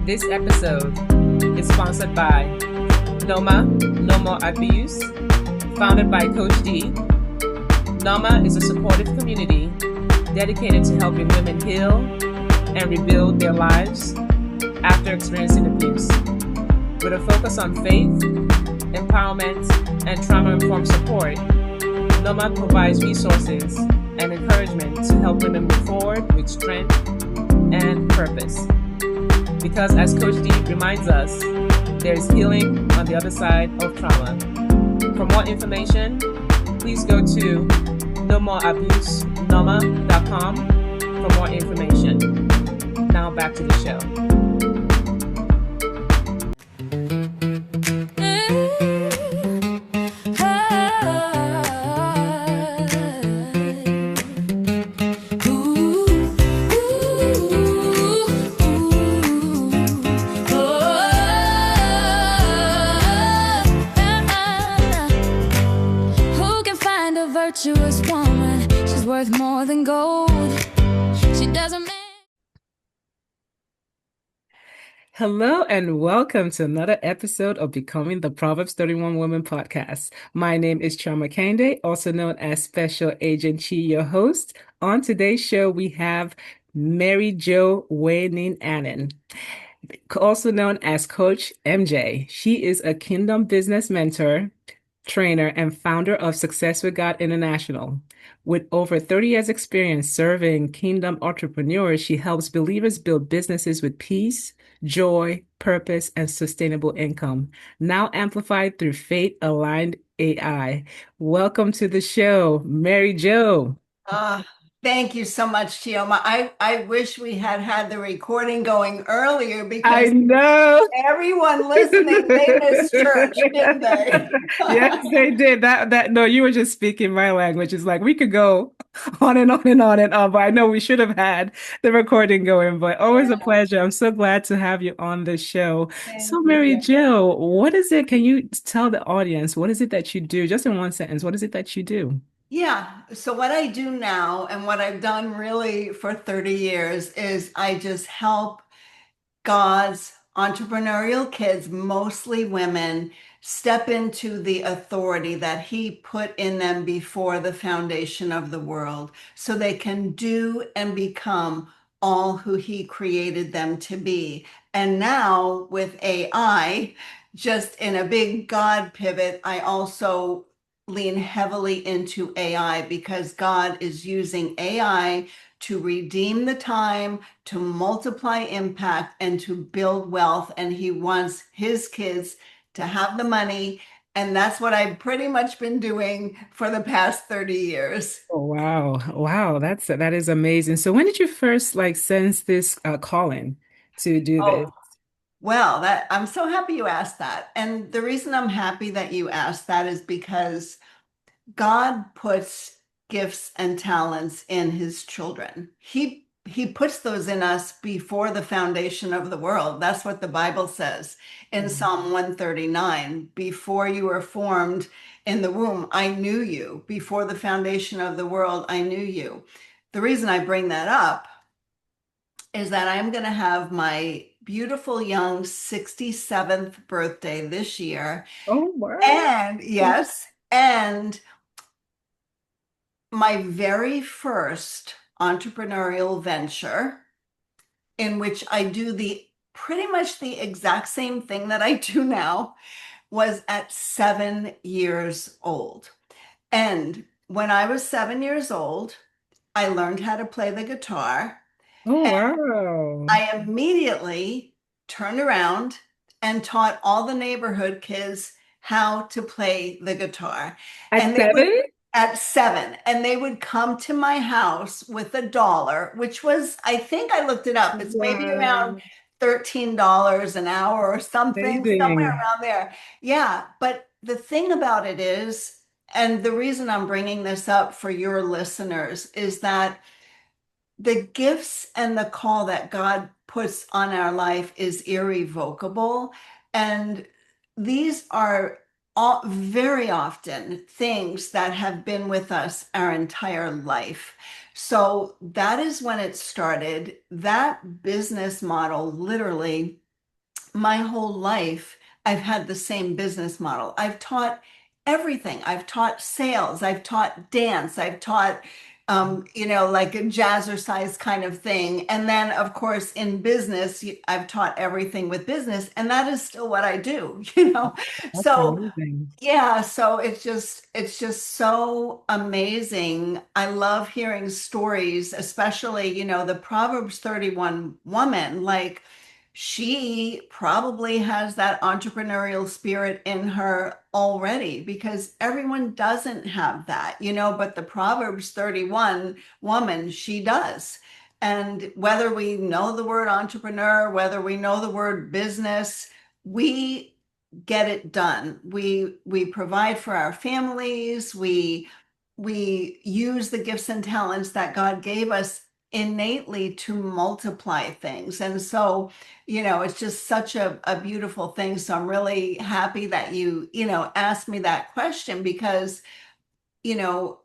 This episode is sponsored by NOMA, No More Abuse, founded by Coach D. NOMA is a supportive community dedicated to helping women heal and rebuild their lives after experiencing abuse. With a focus on faith, empowerment, and trauma-informed support, NOMA provides resources and encouragement to help women move forward with strength and purpose. Because as Coach D reminds us, there is healing on the other side of trauma. For more information, please go to nomoreabusenoma.com for more information. Now back to the show. Virtuous woman, she's worth more than gold. She doesn't. Hello and welcome to another episode of Becoming the Proverbs 31 Women podcast. My name is Chioma Kehinde, also known as Special Agent Chi, your host. On today's show, we have Mary Jo Wehniainen, also known as Coach MJ. She is a Kingdom business mentor, trainer, and founder of Success with God International. With over 30 years experience serving Kingdom entrepreneurs, she helps believers build businesses with peace, joy, purpose, and sustainable income, now amplified through faith-aligned AI. Welcome to the show, Mary Jo. Thank you so much, Chioma. I wish we had the recording going earlier I because know. everyone listening, they missed church, didn't they? Yes, they did. No, you were just speaking my language. It's like we could go on and on and on and on, but I know we should have had the recording going, but always a pleasure. I'm so glad to have you on the show. Thank So, Mary you. Jo, what is it? Can you tell the audience what is it that you do? Just in one sentence, what is it that you do? Yeah. So what I do now and what I've done really for 30 years is I just help God's entrepreneurial kids, mostly women, step into the authority that He put in them before the foundation of the world so they can do and become all who He created them to be. And now with AI, just in a big God pivot, I also lean heavily into AI because God is using AI to redeem the time, to multiply impact, and to build wealth. And He wants His kids to have the money. And that's what I've pretty much been doing for the past 30 years. Oh, wow. Wow, that is amazing. So when did you first sense this calling to do this? Oh, well, that I'm so happy you asked that. And the reason I'm happy that you asked that is because God puts gifts and talents in His children. He puts those in us before the foundation of the world. That's what the Bible says in Psalm 139. Before you were formed in the womb, I knew you. Before the foundation of the world, I knew you. The reason I bring that up is that I'm going to have my beautiful young 67th birthday this year. Oh, wow. And yes, and my very first entrepreneurial venture in which I do the pretty much the exact same thing that I do now was at 7 years old. And when I was 7 years old, I learned how to play the guitar. Oh, And wow. I immediately turned around and taught all the neighborhood kids how to play the guitar. At And they would, 7? at 7, and they would come to my house with $1, which was, I think I looked it up, it's maybe around Wow. $13 an hour or something, somewhere Amazing. around there. Yeah, but the thing about it is, and the reason I'm bringing this up for your listeners is that the gifts and the call that God puts on our life is irrevocable. And these are all very often things that have been with us our entire life. So that is when it started. That business model literally my whole life, I've had the same business model. I've taught everything. I've taught sales, I've taught dance, I've taught, like a jazzercise kind of thing. And then, of course, in business, I've taught everything with business, and that is still what I do, That's So amazing. yeah, so it's just so amazing. I love hearing stories, especially, the Proverbs 31 woman, like she probably has that entrepreneurial spirit in her already because everyone doesn't have that, but the Proverbs 31 woman, she does. And whether we know the word entrepreneur, whether we know the word business, we get it done. We provide for our families. We use the gifts and talents that God gave us innately to multiply things. And so, it's just such a beautiful thing. So I'm really happy that you asked me that question because, you know,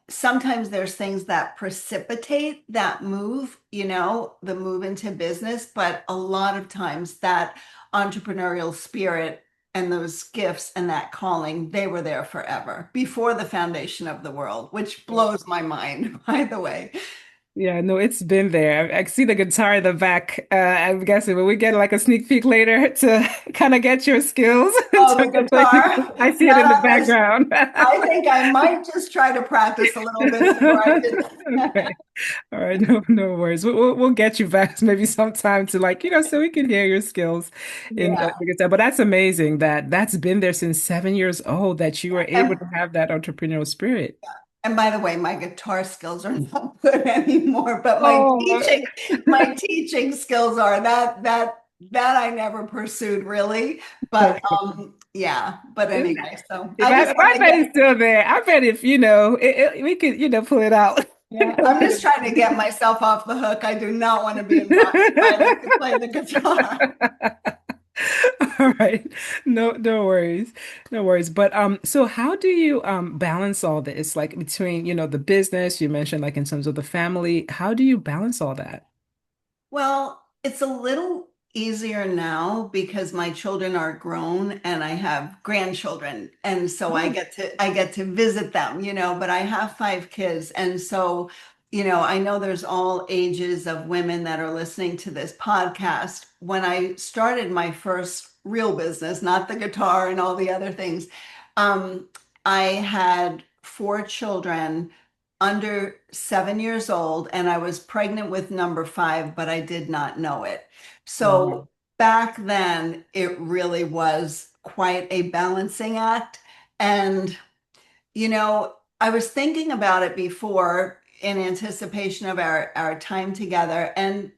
sometimes there's things that precipitate that move, the move into business, but a lot of times that entrepreneurial spirit and those gifts and that calling, they were there forever before the foundation of the world, which blows my mind, by the way. Yeah, no, it's been there. I see the guitar in the back. I'm guessing when we get like a sneak peek later to kind of get your skills in Oh, the terms of playing the guitar. guitar. I see it Yeah, in the background. I think I might just try to practice a little bit before I did that. Okay. All right. No, no worries. We'll get you back maybe sometime to like, so we can hear your skills in Yeah. the guitar. But that's amazing that that's been there since 7 years old that you were able And to have that entrepreneurial spirit. And by the way, my guitar skills are not good anymore, but my Oh, teaching, my teaching skills are that I never pursued really. But okay. yeah, but anyway, so If I just I want to bet get it's still there, I bet if we could, pull it out. yeah, I'm just trying to get myself off the hook. I do not want to be invited to play the guitar. All right. No, no worries. No worries. But so how do you balance all this? Like between, the business you mentioned, like in terms of the family, how do you balance all that? Well, it's a little easier now because my children are grown and I have grandchildren. And so Oh, I get to visit them, but I have 5 kids. And so, I know there's all ages of women that are listening to this podcast. When I started my first real business, not the guitar and all the other things, um, I had 4 children under 7 years old, and I was pregnant with number 5, but I did not know it. wow. So back then, it really was quite a balancing act. And I was thinking about it before in anticipation of our time together. And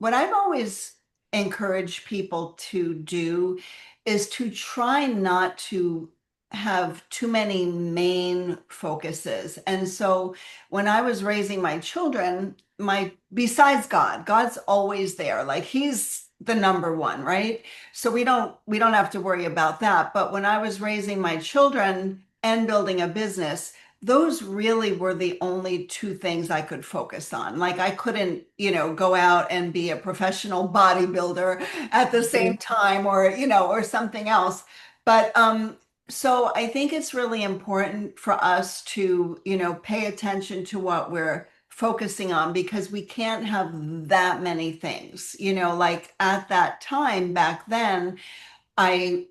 what I've always encouraged people to do is to try not to have too many main focuses. And so when I was raising my children, besides God's always there. Like he's the number one, right? So we don't have to worry about that. But when I was raising my children and building a business, those really were the only 2 things I could focus on. Like I couldn't, go out and be a professional bodybuilder at the same time or something else. But so I think it's really important for us to, pay attention to what we're focusing on because we can't have that many things. Like at that time back then, I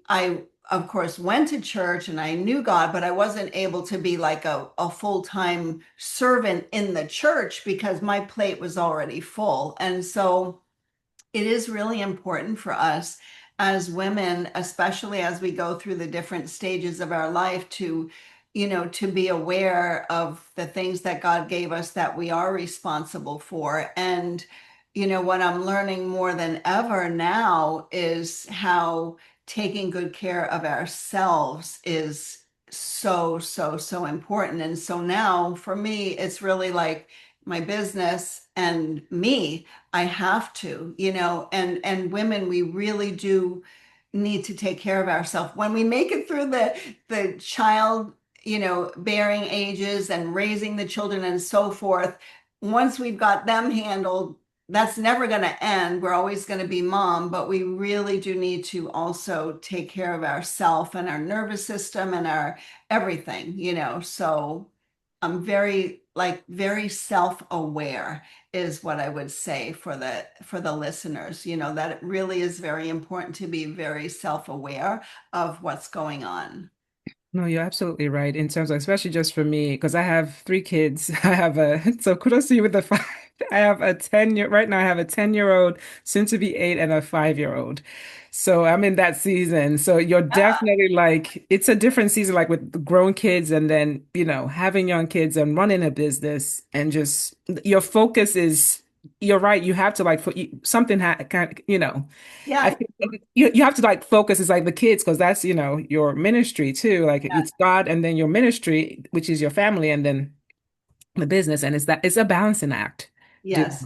of course went to church and I knew God, but I wasn't able to be like a full-time servant in the church because my plate was already full. And so it is really important for us as women, especially as we go through the different stages of our life to, to be aware of the things that God gave us that we are responsible for. And, what I'm learning more than ever now is how taking good care of ourselves is so, so, so important. And so now for me, it's really like my business and me. I have to, and women, we really do need to take care of ourselves. When we make it through the child, bearing ages and raising the children and so forth, once we've got them handled, that's never going to end. We're always going to be mom, but we really do need to also take care of ourself and our nervous system and our everything, So I'm very self-aware is what I would say for the listeners, that it really is very important to be very self-aware of what's going on. No, you're absolutely right in terms of, especially just for me, because I have three kids. So kudos to you with the five. I have a 10-year, right now I have a 10-year-old, soon to be 8, and a 5-year-old. So I'm in that season. So you're definitely like, it's a different season, like with the grown kids and then, having young kids and running a business and just your focus is, you're right. You have to like, something kind of, I Yeah. think you have to like focus. It's like the kids, because that's, your ministry too. Like it's God and then your ministry, which is your family, and then the business. And it's a balancing act. Do Yes,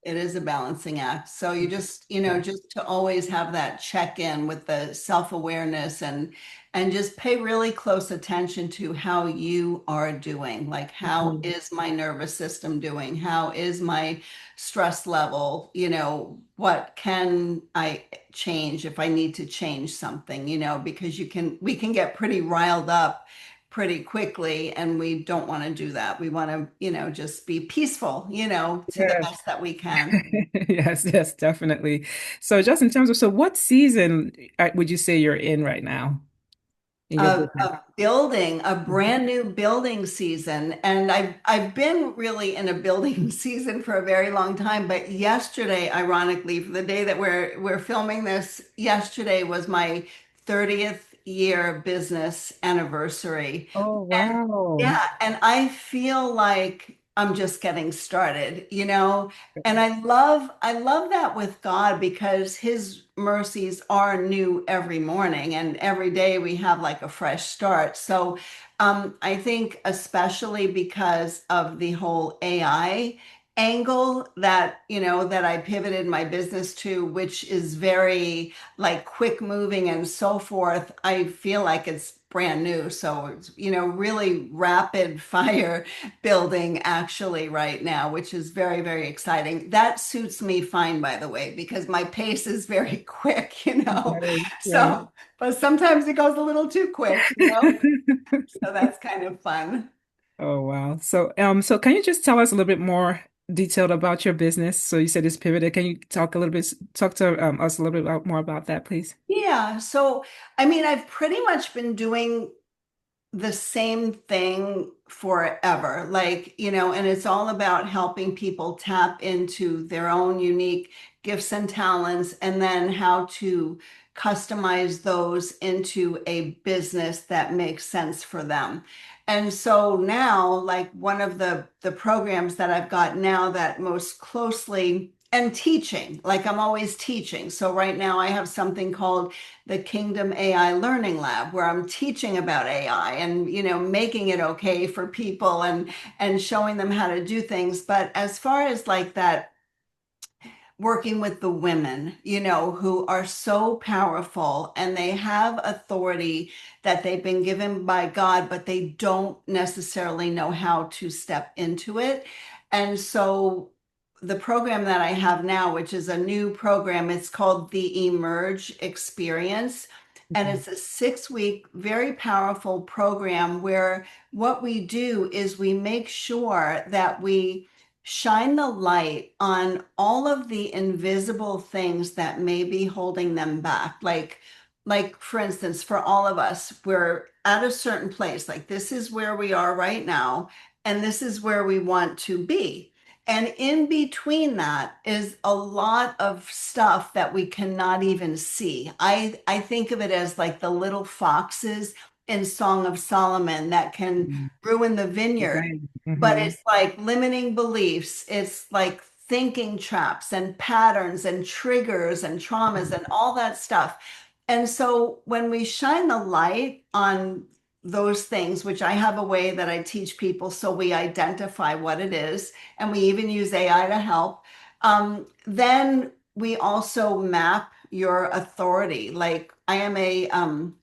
it is a balancing act. So you just, just to always have that check-in with the self-awareness and just pay really close attention to how you are doing. Like, how Mhm. is my nervous system doing? How is my stress level? What can I change if I need to change something, because we can get pretty riled up pretty quickly, and we don't want to do that. We want to, just be peaceful, to the Yes. best that we can. Yes, yes, definitely. So just in terms of, so what season would you say you're in right now in your business? Of building a brand new building season, and I've been really in a building season for a very long time. But yesterday, ironically, for the day that we're filming this, yesterday was my 30th year business anniversary. Oh, And wow. yeah, and I feel like I'm just getting started, And I love that with God, because his mercies are new every morning, and every day we have like a fresh start. So I think especially because of the whole AI angle that I pivoted my business to, which is very like quick moving and so forth. I feel like it's brand new. So it's, really rapid fire building actually right now, which is very, very exciting. That suits me fine, by the way, because my pace is very quick, Right, right. So, but sometimes it goes a little too quick, So that's kind of fun. Oh, wow. So can you just tell us a little bit more detailed about your business? So you said it's pivoted. Can you talk to us a little bit more about that, please? Yeah. So, I mean, I've pretty much been doing the same thing forever. Like, and it's all about helping people tap into their own unique gifts and talents, and then how to customize those into a business that makes sense for them. And so now, like one of the programs that I've got now that most closely and teaching, like I'm always teaching. So right now I have something called the Kingdom AI Learning Lab, where I'm teaching about AI and making it okay for people and showing them how to do things. But as far as like that, working with the women, who are so powerful and they have authority that they've been given by God, but they don't necessarily know how to step into it. And so the program that I have now, which is a new program, it's called the Emerge Experience. And Mhm. it's a 6-week, very powerful program where what we do is we make sure that we shine the light on all of the invisible things that may be holding them back. Like for instance, for all of us, we're at a certain place. Like this is where we are right now, and this is where we want to be. And in between that is a lot of stuff that we cannot even see. I think of it as like the little foxes in Song of Solomon that can Mhm. ruin the vineyard, Right. but Hmm. it's like limiting beliefs. It's like thinking traps and patterns and triggers and traumas and all that stuff. And so when we shine the light on those things, which I have a way that I teach people so we identify what it is, and we even use AI to help, then we also map your authority. Like I am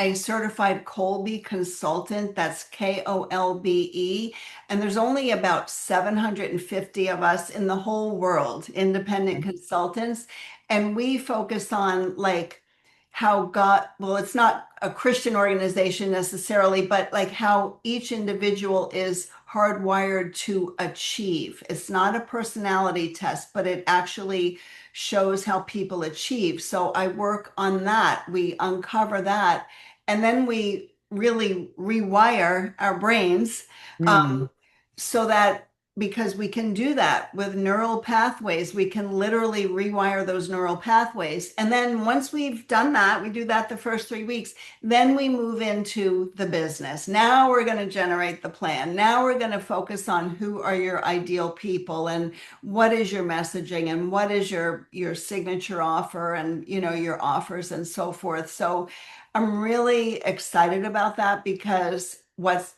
a certified Colby consultant. That's Kolbe. And there's only about 750 of us in the whole world, independent consultants. And we focus on like how God, well, it's not a Christian organization necessarily, but like how each individual is hardwired to achieve. It's not a personality test, but it actually shows how people achieve. So I work on that. We uncover that. And then we really rewire our brains Mm. um, so that because we can do that with neural pathways, we can literally rewire those neural pathways. And then once we've done that, we do that the first 3 weeks, then we move into the business. Now we're going to generate the plan. Now we're going to focus on who are your ideal people and what is your messaging and what is your signature offer and your offers and so forth. So I'm really excited about that because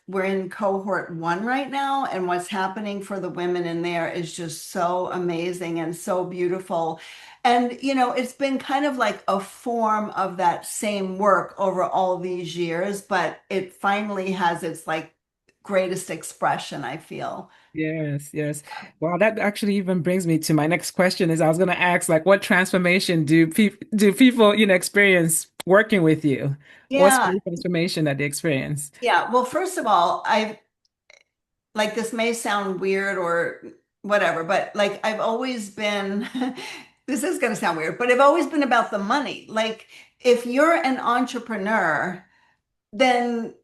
we're in cohort 1 right now, and what's happening for the women in there is just so amazing and so beautiful. And it's been kind of like a form of that same work over all these years, but it finally has its like greatest expression, I feel. Yes, yes. Well, that actually even brings me to my next question is I was going to ask like what transformation do people, experience working with you? What's Yeah. the transformation that they experience? Yeah. Well, first of all, I like this may sound weird or whatever, but like I've always been, this is going to sound weird, but I've always been about the money. Like if you're an entrepreneur, then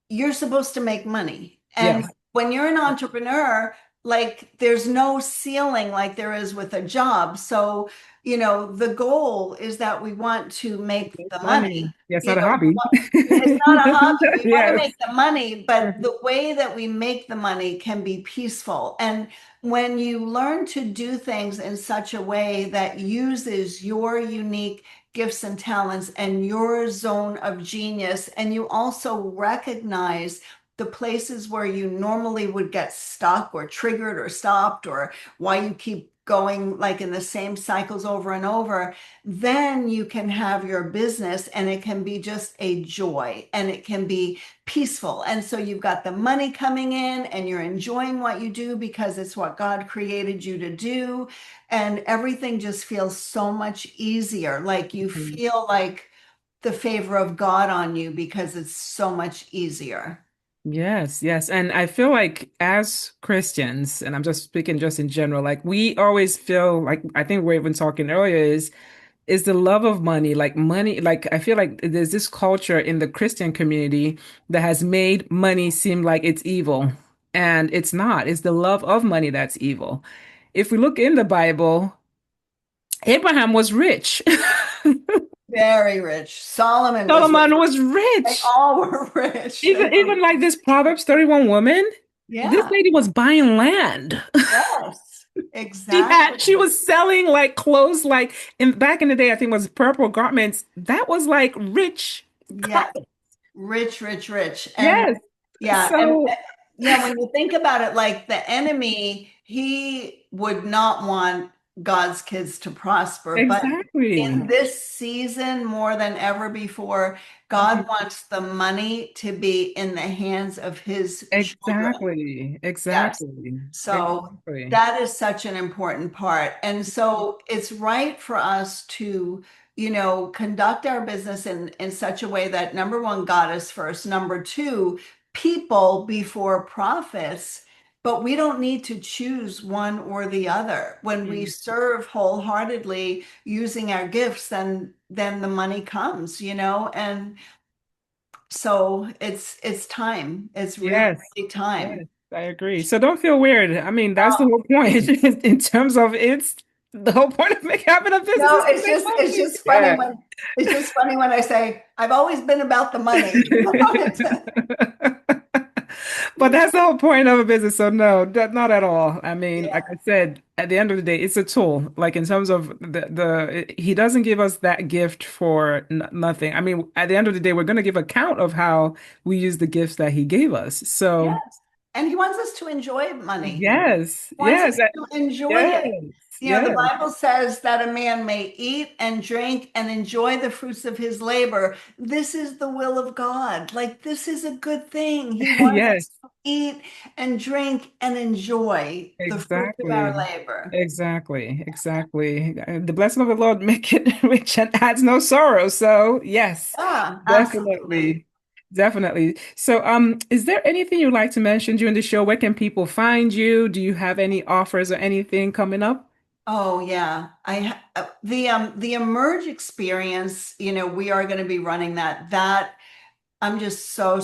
you're supposed to make money. And Yes. when you're an entrepreneur, like there's no ceiling like there is with a job. So, the goal is that we want to make Make the money. money. Yes, You not a know, hobby. it's not a hobby. We want to Yes. make the money, but the way that we make the money can be peaceful. And when you learn to do things in such a way that uses your unique gifts and talents and your zone of genius, and you also recognize the places where you normally would get stuck or triggered or stopped, or why you keep going like in the same cycles over and over, then you can have your business and it can be just a joy and it can be peaceful. And so you've got the money coming in and you're enjoying what you do because it's what God created you to do. And everything just feels so much easier. Like you Mhm. feel like the favor of God on you because it's so much easier. Yes, yes. And I feel like as Christians, and I'm just speaking just in general, like we always feel like I think we're even talking earlier is the love of money, like money, like I feel like there's this culture in the Christian community that has made money seem like it's evil. And it's not. It's the love of money that's evil. If we look in the Bible, Abraham was rich. Very rich. Solomon was rich. Solomon was They rich. all were rich. They were, Even like this Proverbs 31 woman, this yeah, lady was buying land. yes, exactly. She was selling like clothes like in back in the day, I think it was purple garments. That was like rich Yes, cotton. rich, rich, rich. And Yes. yeah, and So yeah, when you think about it, like the enemy, he would not want God's kids to prosper. But exactly. in this season, more than ever before, God wants the money to be in the hands of his children. Exactly. Yes. Exactly. So Exactly. that is such an important part. And so it's right for us to, conduct our business in such a way that number one, God is first. Number two, people before profits. But we don't need to choose one or the other. When we Mm. serve wholeheartedly using our gifts, then the money comes, and so it's time. It's really, Yes. really time. Yes, I agree. So don't feel weird. I mean, that's the whole point in terms of it's the whole point of having a business No, is to make it's money. just funny Yeah. when I say I've always been about the money. But that's the whole point of a business. So no, not at all. I mean, like Yeah. I said, at the end of the day, it's a tool. Like in terms of he doesn't give us that gift for n nothing. I mean, at the end of the day, we're going to give account of how we use the gifts that he gave us. So Yes. And he wants us to enjoy money. Yes, Wants us yes, to enjoy yes, it. You know, the yes, Bible says that a man may eat and drink and enjoy the fruits of his labor. This is the will of God. Like, this is a good thing. He wants yes. us to eat and drink and enjoy the fruits of our Exactly. labor. Exactly. Exactly. The blessing of the Lord make it rich and adds no sorrow. So, yes, Yeah, absolutely. definitely. Definitely. So, is there anything you'd like to mention during the show? Where can people find you? Do you have any offers or anything coming up? Oh yeah, the Emerge experience, you know, we are going to be running that. I'm just so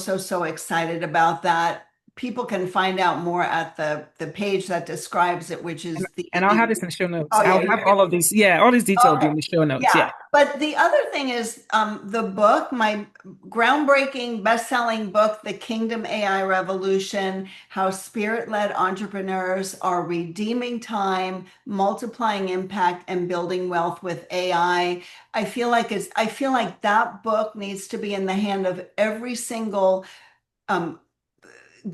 excited about that. People can find out more at the page that describes it, which And, is and I'll have this in the show notes. oh I'll yeah, have all of these. Yeah, all these details will be okay. in the show notes. Yeah. Yeah. But the other thing is the book, my groundbreaking best-selling book, The Kingdom AI Revolution, How Spirit-Led Entrepreneurs Are Redeeming Time, Multiplying Impact, and Building Wealth with AI. I feel like that book needs to be in the hand of every single um,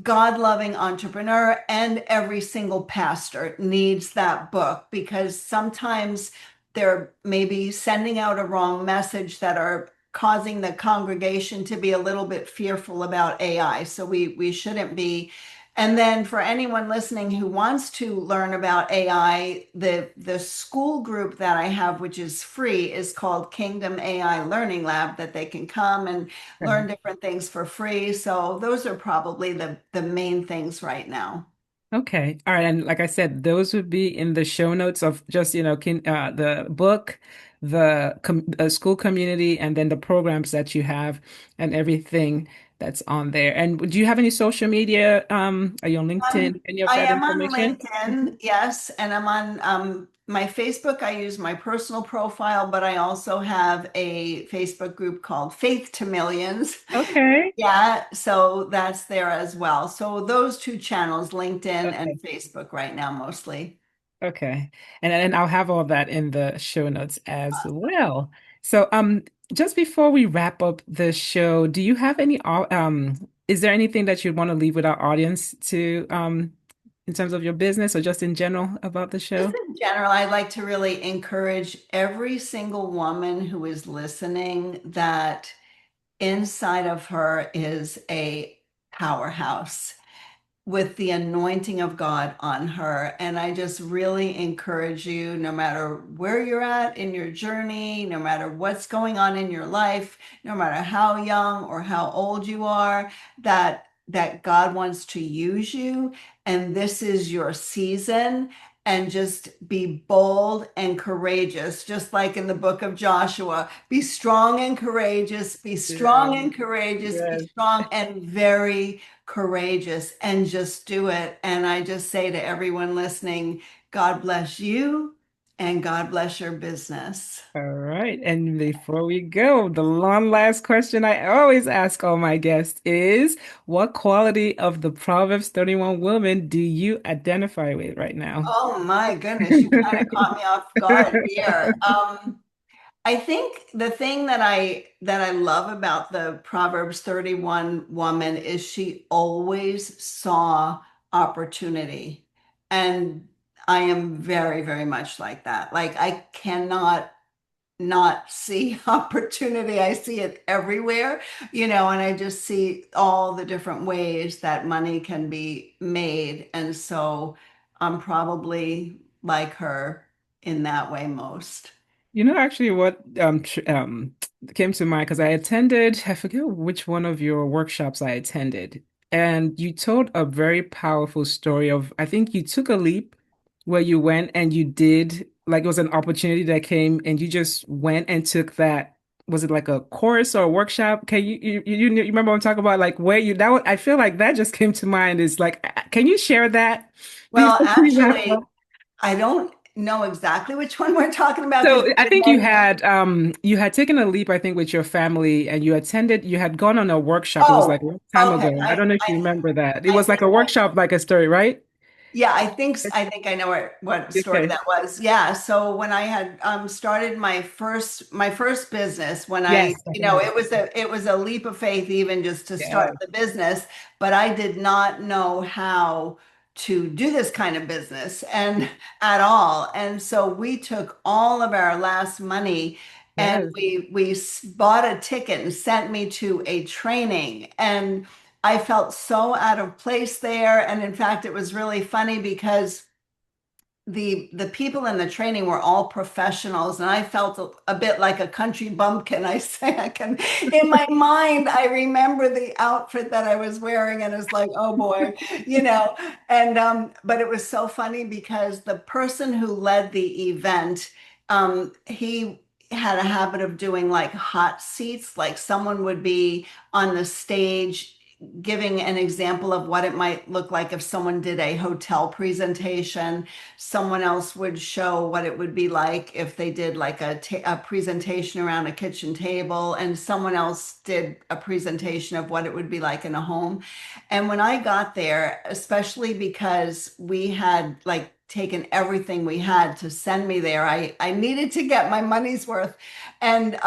God-loving entrepreneur, and every single pastor needs that book because sometimes they're maybe sending out a wrong message that are causing the congregation to be a little bit fearful about AI. So we shouldn't be. And then for anyone listening who wants to learn about AI, the school group that I have, which is free, is called Kingdom AI Learning Lab, that they can come and learn different things for free. So those are probably the main things right now. Okay. All right. And like I said, those would be in the show notes of just, the book, the school community, and then the programs that you have and everything that's on there. And do you have any social media? Are you on LinkedIn? Any of I that am on information? LinkedIn, yes, and I'm on my Facebook. I use my personal profile, but I also have a Facebook group called Faith to Millions. Okay. Yeah, so that's there as well. So those two channels, LinkedIn Okay. and Facebook right now mostly. Okay. And I'll have all that in the show notes as well. So just before we wrap up the show, do you have any is there anything that you'd want to leave with our audience to in terms of your business or just in general about the Just show? in general, I'd like to really encourage every single woman who is listening that inside of her is a powerhouse with the anointing of God on her. And I just really encourage you, no matter where you're at in your journey, no matter what's going on in your life, no matter how young or how old you are, that God wants to use you and this is your season. And just be bold and courageous, just like in the book of Joshua. Be strong and courageous, be strong Yeah. and courageous, be Yes. strong and very courageous, and just do it. And I just say to everyone listening, God bless you and God bless your business. All right. And before we go, the long last question I always ask all my guests is, what quality of the Proverbs 31 woman do you identify with right now? Oh my goodness, you kind of caught me off guard here. I think the thing that I love about the Proverbs 31 woman is she always saw opportunity. And I am very much like that. Like I cannot not see opportunity. I see it everywhere, you know, and I just see all the different ways that money can be made. And so I'm probably like her in that way most. You know, actually, what came to mind because I attended, I forget which one of your workshops I attended, and you told a very powerful story of, I think you took a leap where you went and you did, like it was an opportunity that came and you just went and took that. Was it like a course or a workshop? Can you remember what I'm talking about? Like where you that was, I feel like that just came to mind is like, can you share that Well, before we wrap actually, up? I don't know exactly which one we're talking about because So I think you had taken a leap, I think, with your family and you had gone on a workshop. It was like a oh, long time okay. ago. I don't know if you remember that. It I was like think a workshop, like a story, right? Yeah, I think I know what story Okay. that was. Yeah, so when I had started my first business, when Yes, I remember. it was a leap of faith even just to start Yeah. the business, but I did not know how to do this kind of business and at all. And so we took all of our last money and Yes. we bought a ticket and sent me to a training, and I felt so out of place there. And in fact, it was really funny because the people in the training were all professionals, and I felt a bit like a country bumpkin. I say I can, in my mind, I remember the outfit that I was wearing, and it's like, oh boy, you know. And but it was so funny because the person who led the event, he had a habit of doing like hot seats, like someone would be on the stage giving an example of what it might look like if someone did a hotel presentation. Someone else would show what it would be like if they did like a presentation around a kitchen table, and someone else did a presentation of what it would be like in a home. And when I got there, especially because we had like taken everything we had to send me there, I needed to get my money's worth. And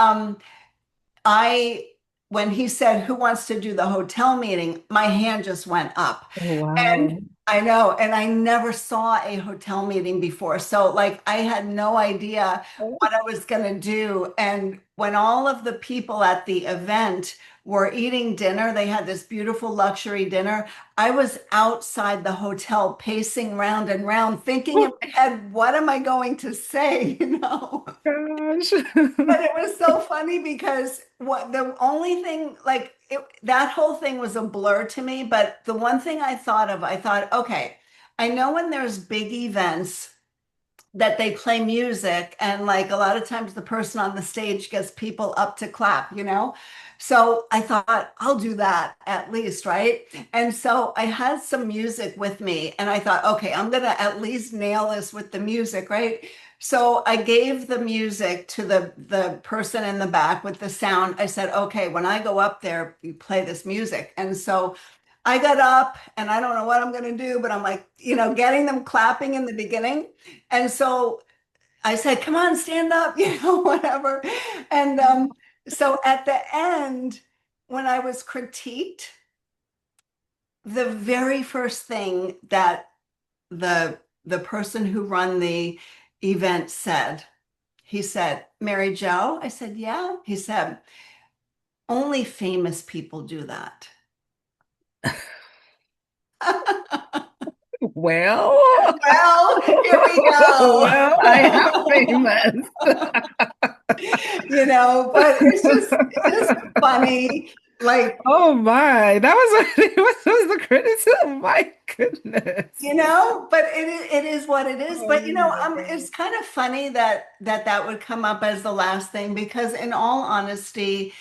I, when he said, "Who wants to do the hotel meeting?" my hand just went up. Oh, And wow. I know, and I never saw a hotel meeting before. So, like, I had no idea what I was going to do. And when all of the people at the event were eating dinner, they had this beautiful luxury dinner. I was outside the hotel pacing round and round, thinking in Oh, my head, what am I going to say? You know? gosh. But it was so funny because what the only thing, like that whole thing was a blur to me. But the one thing I thought of, I thought, okay, I know when there's big events that they play music, and like a lot of times the person on the stage gets people up to clap, you know? So I thought I'll do that at least, right? And so I had some music with me, and I thought, okay, I'm gonna at least nail this with the music, right? So I gave the music to the person in the back with the sound. I said, okay, when I go up there, you play this music. And so I got up, and I don't know what I'm going to do, but I'm like, getting them clapping in the beginning. And so I said, come on, stand up, whatever. And so at the end, when I was critiqued, the very first thing that the person who run the event said, he said, "Mary Jo?" I said, "Yeah." He said, "Only famous people do that." Well, Well, here we go. well, I am famous. But it's just funny. Like, Oh my, that was what was the criticism? My goodness. but it is what it is. Oh But my it's God. kind of funny that would come up as the last thing, because in all honesty,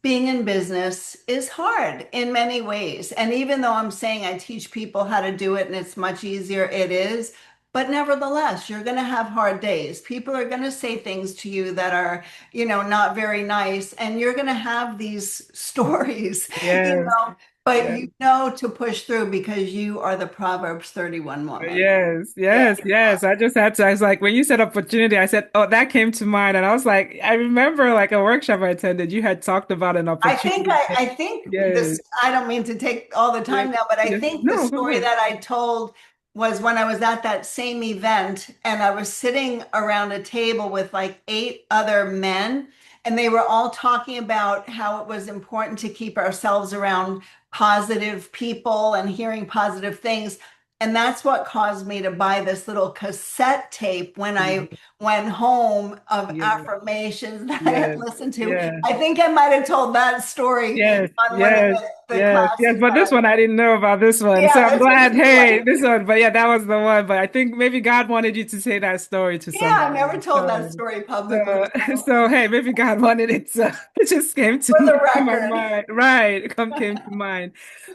being in business is hard in many ways. And even though I'm saying I teach people how to do it and it's much easier, it is. But nevertheless, you're going to have hard days. People are going to say things to you that are, not very nice. And you're going to have these stories, you Yes, know, but yes. you know to push through because you are the Proverbs 31 woman. Yes, Yeah. yes, yes. I just had to, I was like, when you said opportunity, I said, oh, that came to mind. And I was like, I remember like a workshop I attended, you had talked about an I think opportunity. I think Yes, this, I don't mean to take all the yes, time now, but I yes. think the No, go story ahead. that I told was when I was at that same event, and I was sitting around a table with like 8 other men, and they were all talking about how it was important to keep ourselves around positive people and hearing positive things. And that's what caused me to buy this little cassette tape when I Mhm. went home, of Yes, affirmations that I had yes, listened to. yes. I think I might have told that story Yes, on one of yes, the yes, yes. classes But that this one I didn't know about this one. So yeah, I'm this was glad, a new hey, one. this one. But yeah, that was the one. But I think maybe God wanted you to say that story to Yeah, I somebody. never told that story publicly. So So hey, maybe God wanted it to it just came for the to my record, mind. Right. Came to mind.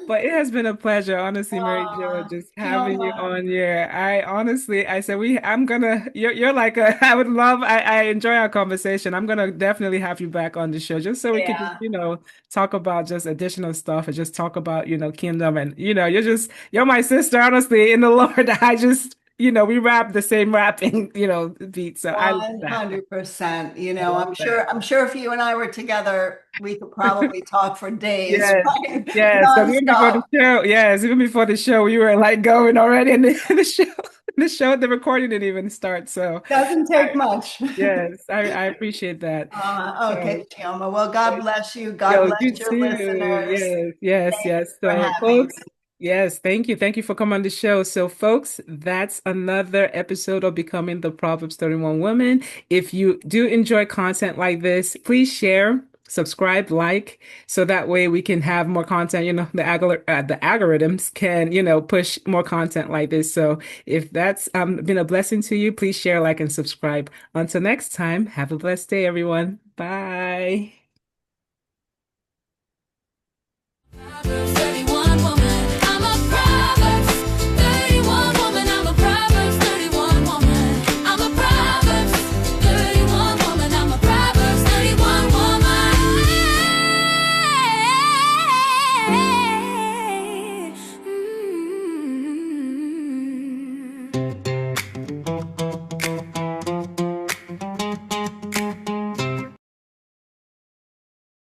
But it has been a pleasure, honestly, Mary Jo, uh, just having you Chioma, on here. I honestly I said I'm gonna you're like a I would love I enjoy our conversation. I'm gonna definitely have you back on the show just so we could just, yeah. talk about just additional stuff off and just talk about, kingdom. And, you're my sister, honestly, in the Lord. I just, we rap the same rapping, beat. So I love that. 100%. I love that. I'm sure if you and I were together, we could probably talk for days, Yes. right? Yes. Because even before the Nonstop. show, yes, even before the show, we were like going already, and the recording didn't even start. So, Doesn't take much. yes, I appreciate that. Okay, So, Chioma. Well, God bless you. God yo, bless you your too. listeners. Yes, yes, Thank yes. you for So, having folks, me. yes, thank you. Thank you for coming on the show. So, folks, that's another episode of Becoming the Proverbs 31 Woman. If you do enjoy content like this, please share, subscribe, like, so that way we can have more content. The algorithms can, push more content like this. So, if that's been a blessing to you, please share, like, and subscribe. Until next time, have a blessed day, everyone. Bye.